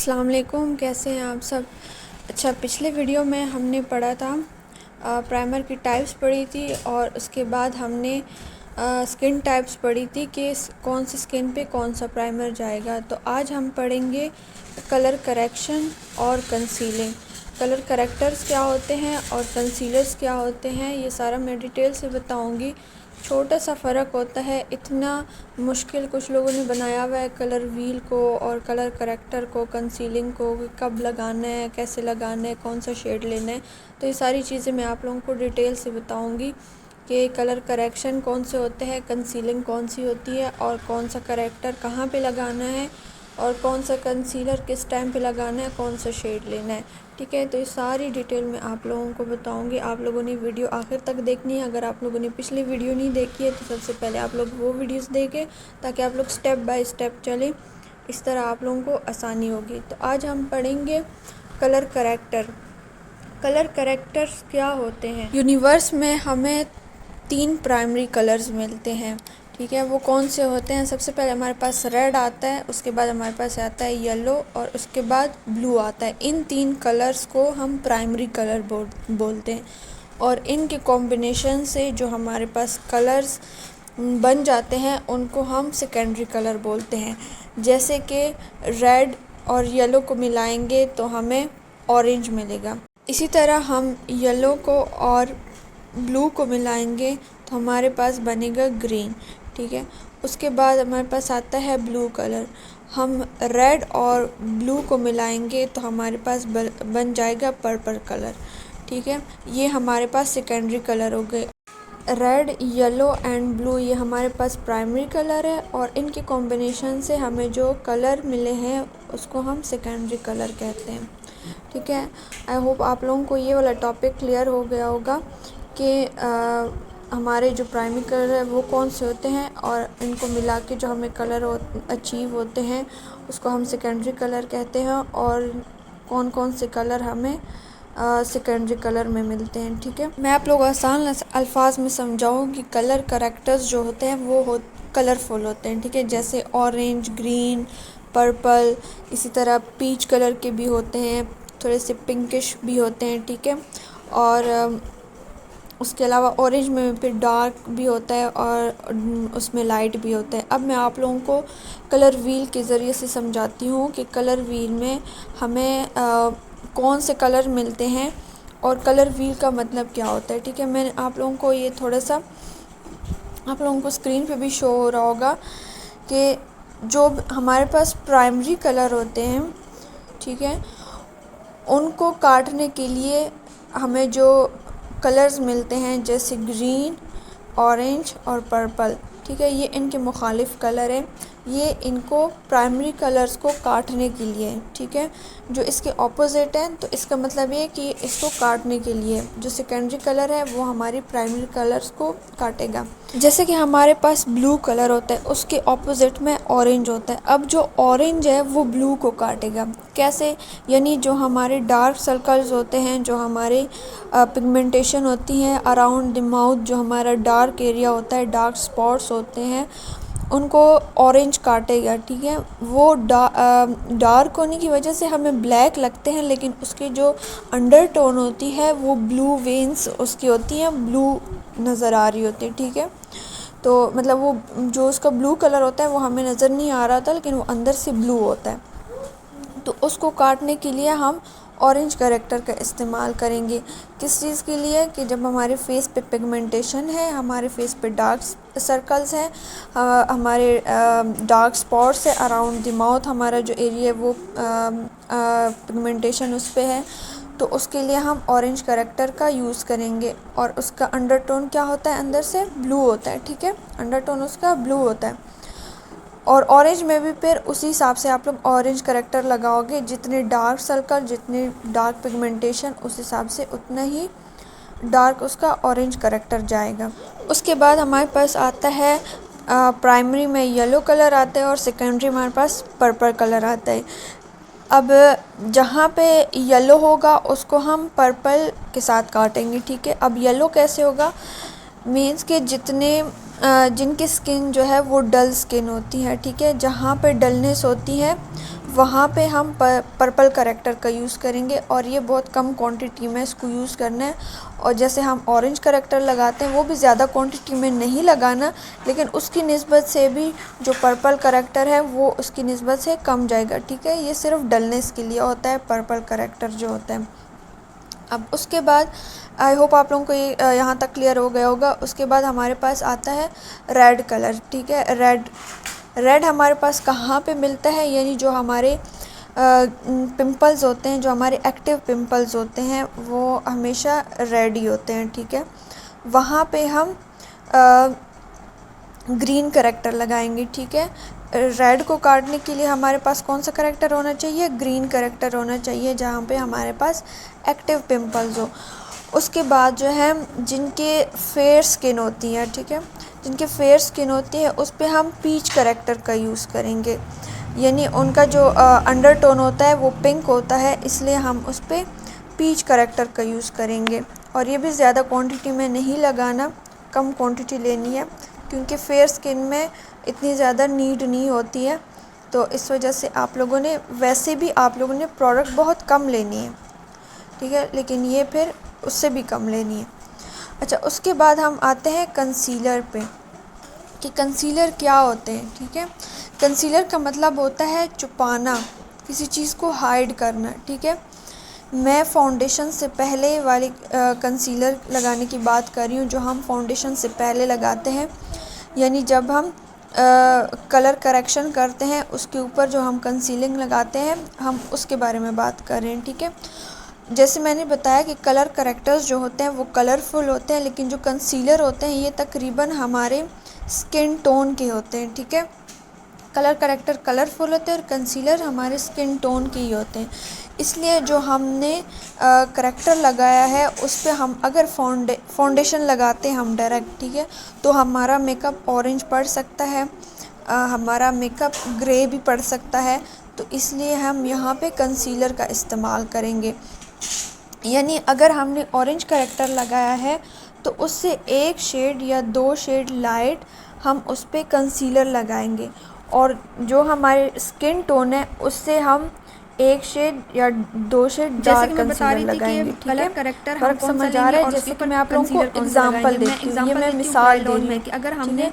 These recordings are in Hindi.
अस्सलाम वालेकुम, कैसे हैं आप सब। अच्छा, पिछले वीडियो में हमने पढ़ा था प्राइमर की टाइप्स पढ़ी थी और उसके बाद हमने स्किन टाइप्स पढ़ी थी कि कौन सी स्किन पे कौन सा प्राइमर जाएगा। तो आज हम पढ़ेंगे कलर करेक्शन और कंसीलिंग। कलर करेक्टर्स क्या होते हैं और कंसीलर्स क्या होते हैं, ये सारा मैं डिटेल से बताऊंगी। छोटा सा फ़र्क होता है, इतना मुश्किल कुछ लोगों ने बनाया हुआ है कलर व्हील को और कलर करेक्टर को, कंसीलिंग को, कब लगाना है, कैसे लगाना है, कौन सा शेड लेना है। तो ये सारी चीज़ें मैं आप लोगों को डिटेल से बताऊंगी कि कलर करेक्शन कौन से होते हैं, कंसीलिंग कौन सी होती है और कौन सा करेक्टर कहाँ पे लगाना है और कौन सा कंसीलर किस टाइम पे लगाना है, कौन सा शेड लेना है। ठीक है, तो ये सारी डिटेल मैं आप लोगों को बताऊंगी। आप लोगों ने वीडियो आखिर तक देखनी है। अगर आप लोगों ने पिछली वीडियो नहीं देखी है तो सबसे पहले आप लोग वो वीडियोस देखें ताकि आप लोग स्टेप बाय स्टेप चलें, इस तरह आप लोगों को आसानी होगी। तो आज हम पढ़ेंगे कलर करेक्टर। कलर करेक्टर्स क्या होते हैं। यूनिवर्स में हमें 3 प्राइमरी कलर्स मिलते हैं। ठीक है, वो कौन से होते हैं। सबसे पहले हमारे पास रेड आता है, उसके बाद हमारे पास आता है येलो और उसके बाद ब्लू आता है। इन 3 कलर्स को हम प्राइमरी कलर बोलते हैं और इनके कॉम्बिनेशन से जो हमारे पास कलर्स बन जाते हैं उनको हम सेकेंडरी कलर बोलते हैं। जैसे कि रेड और येलो को मिलाएंगे तो हमें ऑरेंज मिलेगा। इसी तरह हम येलो को और ब्लू को मिलाएंगे तो हमारे पास बनेगा ग्रीन। ठीक है, उसके बाद हमारे पास आता है ब्लू कलर। हम रेड और ब्लू को मिलाएंगे तो हमारे पास बन जाएगा पर्पल कलर। ठीक है, ये हमारे पास सेकेंडरी कलर हो गए। रेड, येलो एंड ब्लू ये हमारे पास प्राइमरी कलर है और इनके कॉम्बिनेशन से हमें जो कलर मिले हैं उसको हम सेकेंडरी कलर कहते हैं। ठीक है, आई होप आप लोगों को ये वाला टॉपिक क्लियर हो गया होगा कि हमारे जो प्राइमरी कलर है वो कौन से होते हैं और इनको मिला के जो हमें कलर अचीव होते हैं उसको हम सेकेंडरी कलर कहते हैं और कौन कौन से कलर हमें सेकेंडरी कलर में मिलते हैं। ठीक है, मैं आप लोग आसान अल्फाज में समझाऊँ कि कलर करेक्टर्स जो होते हैं वो कलरफुल होते हैं। ठीक है, जैसे ऑरेंज, ग्रीन, पर्पल, इसी तरह पीच कलर के भी होते हैं, थोड़े से पिंकिश भी होते हैं। ठीक है, और उसके अलावा ऑरेंज में फिर डार्क भी होता है और उसमें लाइट भी होता है। अब मैं आप लोगों को कलर व्हील के ज़रिए से समझाती हूँ कि कलर व्हील में हमें कौन से कलर मिलते हैं और कलर व्हील का मतलब क्या होता है। ठीक है, मैंने आप लोगों को ये थोड़ा सा आप लोगों को स्क्रीन पे भी शो हो रहा होगा कि जो हमारे पास प्राइमरी कलर होते हैं, ठीक है, उनको काटने के लिए हमें जो कलर्स मिलते हैं जैसे ग्रीन, ऑरेंज और पर्पल। ठीक है, ये इनके मुखालिफ कलर हैं। ये इनको प्राइमरी कलर्स को काटने के लिए। ठीक है, जो इसके ऑपोजिट हैं तो इसका मतलब ये कि इसको काटने के लिए जो सेकेंडरी कलर है वो हमारी प्राइमरी कलर्स को काटेगा। जैसे कि हमारे पास ब्लू कलर होता है, उसके ऑपोजिट में ऑरेंज होता है। अब जो ऑरेंज है वो ब्लू को काटेगा। कैसे? यानी जो हमारे डार्क सर्कल्स होते हैं, जो हमारे पिगमेंटेशन होती है अराउंड द माउथ, जो हमारा डार्क एरिया होता है, डार्क स्पॉट्स होते हैं, उनको ऑरेंज काटेगा। ठीक है, वो डार्क होने की वजह से हमें ब्लैक लगते हैं, लेकिन उसकी जो अंडरटोन होती है वो ब्लू वेन्स उसकी होती हैं, ब्लू नज़र आ रही होती है। ठीक है, तो मतलब वो जो उसका ब्लू कलर होता है वो हमें नज़र नहीं आ रहा था, लेकिन वो अंदर से ब्लू होता है। तो उसको काटने के लिए हम ऑरेंज करेक्टर का इस्तेमाल करेंगे। किस चीज़ के लिए? कि जब हमारे फेस पे पिगमेंटेशन है, हमारे फेस पे डार्क सर्कल्स हैं, हमारे डार्क स्पॉट्स है अराउंड द माउथ, हमारा जो एरिया है वो पिगमेंटेशन उस पे है, तो उसके लिए हम ऑरेंज करेक्टर का यूज़ करेंगे। और उसका अंडरटोन क्या होता है? अंदर से ब्लू होता है। ठीक है, अंडरटोन उसका ब्लू होता है। और ऑरेंज में भी फिर उसी हिसाब से आप लोग ऑरेंज करेक्टर लगाओगे। जितने डार्क सर्कल, जितने डार्क पिगमेंटेशन, उस हिसाब से उतना ही डार्क उसका ऑरेंज करेक्टर जाएगा। उसके बाद हमारे पास आता है प्राइमरी में येलो कलर आता है और सेकेंडरी हमारे पास पर्पल कलर आता है। अब जहाँ पे येलो होगा उसको हम पर्पल के साथ काटेंगे। ठीक है, अब येलो कैसे होगा? मीन्स के जिनकी स्किन जो है वो डल स्किन होती है। ठीक है, जहाँ पे डलनेस होती है वहाँ पे हम पर्पल करेक्टर का यूज़ करेंगे और ये बहुत कम क्वांटिटी में इसको यूज़ करना है। और जैसे हम ऑरेंज करेक्टर लगाते हैं वो भी ज़्यादा क्वांटिटी में नहीं लगाना, लेकिन उसकी निस्बत से भी जो पर्पल करेक्टर है वो उसकी निस्बत से कम जाएगा, ठीक है। ये सिर्फ डलनेस के लिए होता है पर्पल करेक्टर जो होता है। अब उसके बाद आई होप आप लोगों को ये यहाँ तक क्लियर हो गया होगा। उसके बाद हमारे पास आता है रेड कलर, ठीक है। रेड हमारे पास कहाँ पे मिलता है, यानी जो हमारे पिंपल्स होते हैं, जो हमारे एक्टिव पिंपल्स होते हैं वो हमेशा रेड ही होते हैं, ठीक है। वहाँ पे हम ग्रीन करेक्टर लगाएंगे, ठीक है। रेड को काटने के लिए हमारे पास कौन सा करेक्टर होना चाहिए, ग्रीन करेक्टर होना चाहिए, जहाँ पे हमारे पास एक्टिव पिंपल्स हो। उसके बाद जो है जिनके फेयर स्किन होती है, ठीक है, जिनके फेयर स्किन होती है उस पे हम पीच करेक्टर का यूज़ करेंगे, यानी उनका जो अंडरटोन होता है वो पिंक होता है, इसलिए हम उस पर पीच करेक्टर का यूज़ करेंगे। और ये भी ज़्यादा क्वांटिटी में नहीं लगाना, कम क्वांटिटी लेनी है, क्योंकि फेयर स्किन में इतनी ज़्यादा नीड नहीं होती है। तो इस वजह से आप लोगों ने, वैसे भी आप लोगों ने प्रोडक्ट बहुत कम लेनी है, ठीक है, लेकिन ये फिर उससे भी कम लेनी है। अच्छा, उसके बाद हम आते हैं कंसीलर पे कि कंसीलर क्या होते हैं, ठीक है। कंसीलर का मतलब होता है छुपाना, किसी चीज़ को हाइड करना, ठीक है। मैं फाउंडेशन से पहले वाली कंसीलर लगाने की बात कर रही हूँ, जो हम फाउंडेशन से पहले लगाते हैं, यानी जब हम कलर करेक्शन करते हैं उसके ऊपर जो हम कंसीलिंग लगाते हैं, हम उसके बारे में बात कर रहे हैं, ठीक है। जैसे मैंने बताया कि कलर करेक्टर्स जो होते हैं वो कलरफुल होते हैं, लेकिन जो कंसीलर होते हैं ये तकरीबन हमारे स्किन टोन के होते हैं, ठीक है। कलर करेक्टर कलरफुल होते हैं और कंसीलर हमारे स्किन टोन के ही होते हैं। इसलिए जो हमने करेक्टर लगाया है उस पे हम अगर फाउंडेशन लगाते हैं हम डायरेक्ट, ठीक है, तो हमारा मेकअप ऑरेंज पड़ सकता है, हमारा मेकअप ग्रे भी पड़ सकता है। तो इसलिए हम यहाँ पे कंसीलर का इस्तेमाल करेंगे, यानी अगर हमने ऑरेंज करेक्टर लगाया है तो उससे एक शेड या 2 शेड लाइट हम उस पर कंसीलर लगाएंगे, और जो हमारे स्किन टोन है उससे हम 1 शेड या 2 शेड डार्क कंसीलर लगाएंगे, ठीक है। करेक्टर फर्क समझ आ रहा है? जैसे कि मैं आप लोगों को एग्जांपल देती हूँ, ये मैं मिसाल दे रही हूँ कि अगर हमने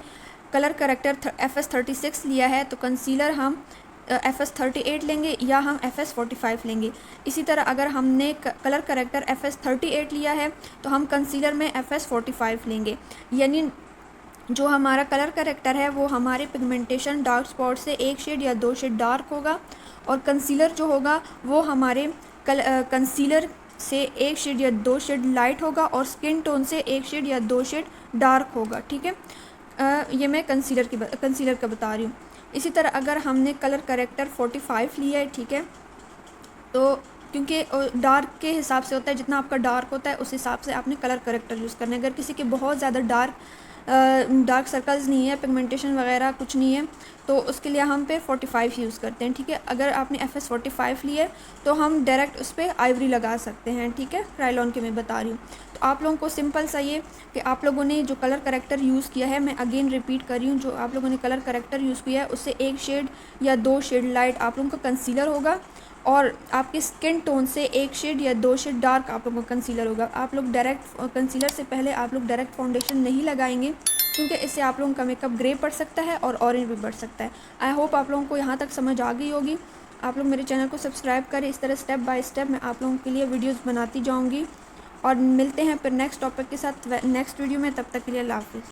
कलर करेक्टर FS36 लिया है तो कंसीलर हम FS38 लेंगे या हम FS45 लेंगे। इसी तरह अगर हमने कलर करेक्टर FS38 लिया है तो हम कंसीलर में FS45 लेंगे, यानी जो हमारा कलर करेक्टर है वो हमारे पिगमेंटेशन डार्क स्पॉट से 1 शेड या 2 शेड डार्क होगा, और कंसीलर जो होगा वो हमारे कंसीलर से 1 शेड या 2 शेड लाइट होगा और स्किन टोन से 1 शेड या 2 शेड डार्क होगा, ठीक है। ये मैं कंसीलर का बता रही हूँ। इसी तरह अगर हमने कलर करेक्टर 45 लिया है, ठीक है, तो क्योंकि डार्क के हिसाब से होता है, जितना आपका डार्क होता है उस हिसाब से आपने कलर करेक्टर यूज़ करना है। अगर किसी के बहुत ज़्यादा डार्क सर्कल्स नहीं है, पिगमेंटेशन वगैरह कुछ नहीं है, तो उसके लिए हम पे 45 यूज़ करते हैं, ठीक है। अगर आपने FS45 लिए तो हम डायरेक्ट उस पर आइवरी लगा सकते हैं, ठीक है, क्रायलॉन के मैं बता रही हूँ। तो आप लोगों को सिंपल सा ये कि आप लोगों ने जो कलर करेक्टर यूज़ किया है, मैं अगेन रिपीट कर रही हूँ, जो आप लोगों ने कलर करेक्टर यूज़ किया है उससे 1 शेड या 2 शेड लाइट आप लोगों का कंसीलर होगा, और आपके स्किन टोन से 1 शेड या 2 शेड डार्क आप लोगों का कंसीलर होगा। आप लोग डायरेक्ट कंसीलर से पहले आप लोग डायरेक्ट फाउंडेशन नहीं लगाएंगे, क्योंकि इससे आप लोगों का मेकअप ग्रे पड़ सकता है और ऑरेंज भी पड़ सकता है। आई होप आप लोगों को यहाँ तक समझ आ गई होगी। आप लोग मेरे चैनल को सब्सक्राइब करें, इस तरह स्टेप बाय स्टेप मैं आप लोगों के लिए वीडियोस बनाती जाऊँगी, और मिलते हैं फिर नेक्स्ट टॉपिक के साथ नेक्स्ट वीडियो में। तब तक के लिए अल्लाह हाफ़िज़।